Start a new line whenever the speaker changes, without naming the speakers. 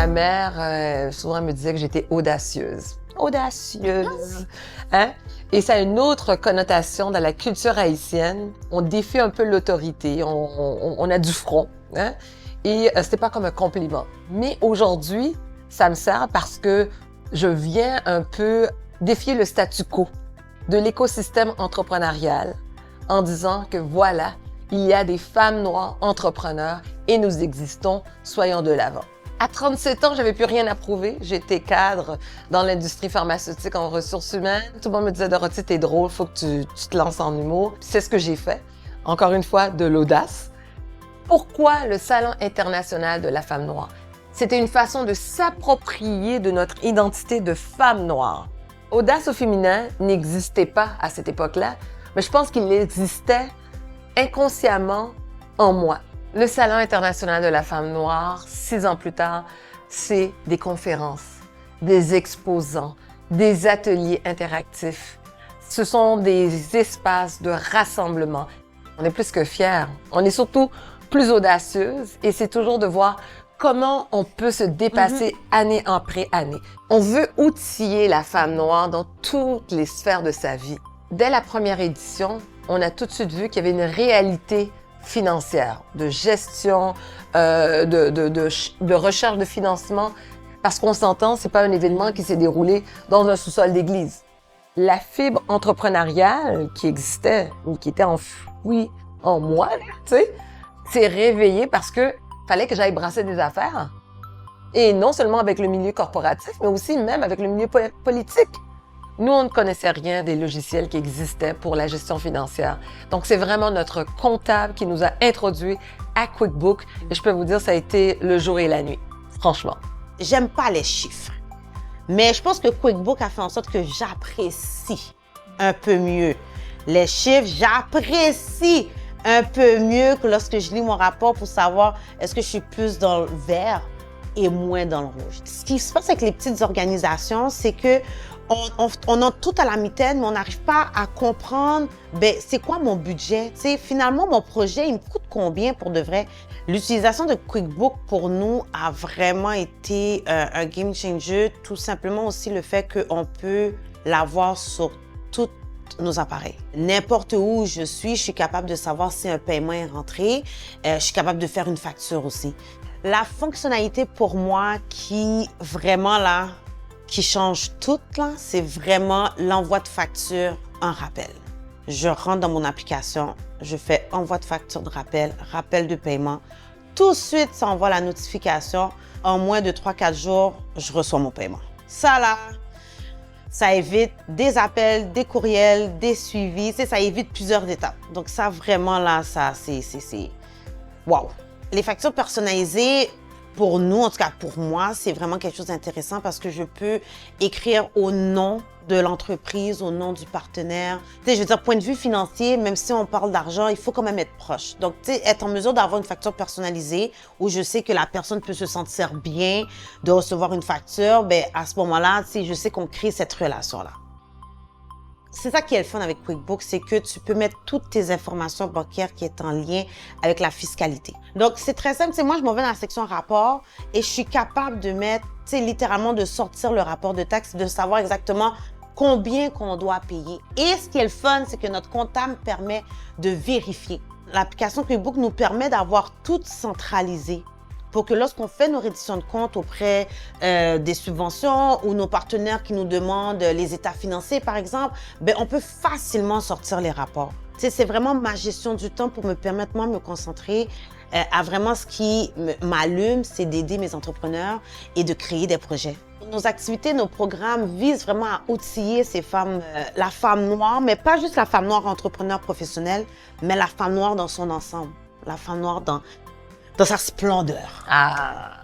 Ma mère, souvent, elle me disait que j'étais audacieuse. Audacieuse! Hein? Et ça a une autre connotation dans la culture haïtienne. On défie un peu l'autorité, on a du front. Hein? Et c'était pas comme un compliment. Mais aujourd'hui, ça me sert parce que je viens un peu défier le statu quo de l'écosystème entrepreneurial en disant que voilà, il y a des femmes noires entrepreneurs et nous existons, soyons de l'avant. À 37 ans, j'avais plus rien à prouver. J'étais cadre dans l'industrie pharmaceutique en ressources humaines. Tout le monde me disait, Dorothée, t'es drôle, faut que tu te lances en humour. C'est ce que j'ai fait. Encore une fois, de l'audace. Pourquoi le Salon international de la femme noire? C'était une façon de s'approprier de notre identité de femme noire. Audace au féminin n'existait pas à cette époque-là, mais je pense qu'il existait inconsciemment en moi. Le Salon international de la femme noire, 6 ans plus tard, c'est des conférences, des exposants, des ateliers interactifs. Ce sont des espaces de rassemblement. On est plus que fiers. On est surtout plus audacieuse et c'est toujours de voir comment on peut se dépasser année après année. On veut outiller la femme noire dans toutes les sphères de sa vie. Dès la première édition, on a tout de suite vu qu'il y avait une réalité financière, de gestion, de recherche de financement, parce qu'on s'entend, c'est pas un événement qui s'est déroulé dans un sous-sol d'église. La fibre entrepreneuriale qui existait, ou qui était enfouie en moi, tu sais, s'est réveillée parce que fallait que j'aille brasser des affaires. Et non seulement avec le milieu corporatif, mais aussi même avec le milieu politique. Nous, on ne connaissait rien des logiciels qui existaient pour la gestion financière. Donc, c'est vraiment notre comptable qui nous a introduits à QuickBooks. Et je peux vous dire, ça a été le jour et la nuit, franchement.
J'aime pas les chiffres, mais je pense que QuickBooks a fait en sorte que j'apprécie un peu mieux les chiffres. J'apprécie un peu mieux que lorsque je lis mon rapport pour savoir est-ce que je suis plus dans le vert et moins dans le rouge. Ce qui se passe avec les petites organisations, c'est que on a tout à la mitaine, mais on n'arrive pas à comprendre, c'est quoi mon budget? T'sais, finalement, mon projet, il me coûte combien pour de vrai? L'utilisation de QuickBooks, pour nous, a vraiment été un game changer. Tout simplement aussi le fait qu'on peut l'avoir sur tous nos appareils. N'importe où je suis capable de savoir si un paiement est rentré. Je suis capable de faire une facture aussi. La fonctionnalité pour moi qui, vraiment là, qui change tout, là, c'est vraiment l'envoi de facture en rappel. Je rentre dans mon application, je fais envoi de facture de rappel, rappel de paiement. Tout de suite, ça envoie la notification. En moins de 3-4 jours, je reçois mon paiement. Ça, là, ça évite des appels, des courriels, des suivis. Ça évite plusieurs étapes. Donc ça, vraiment, là, ça, c'est... Wow! Les factures personnalisées, pour nous, en tout cas pour moi, c'est vraiment quelque chose d'intéressant parce que je peux écrire au nom de l'entreprise, au nom du partenaire. Tu sais, je veux dire, point de vue financier, même si on parle d'argent, il faut quand même être proche. Donc, tu sais, être en mesure d'avoir une facture personnalisée où je sais que la personne peut se sentir bien de recevoir une facture, à ce moment-là, tu sais, je sais qu'on crée cette relation-là. C'est ça qui est le fun avec QuickBooks, c'est que tu peux mettre toutes tes informations bancaires qui est en lien avec la fiscalité. Donc, c'est très simple. Moi, je m'en vais dans la section rapport et je suis capable de mettre, littéralement, de sortir le rapport de taxe, de savoir exactement combien qu'on doit payer. Et ce qui est le fun, c'est que notre comptable permet de vérifier. L'application QuickBooks nous permet d'avoir tout centralisé pour que lorsqu'on fait nos redditions de comptes auprès des subventions ou nos partenaires qui nous demandent les états financiers, par exemple, on peut facilement sortir les rapports. C'est vraiment ma gestion du temps pour me permettre, moi, de me concentrer à vraiment ce qui m'allume, c'est d'aider mes entrepreneurs et de créer des projets. Nos activités, nos programmes visent vraiment à outiller ces femmes, la femme noire, mais pas juste la femme noire entrepreneur professionnelle, mais la femme noire dans son ensemble, la femme noire dans sa splendeur.
Ah!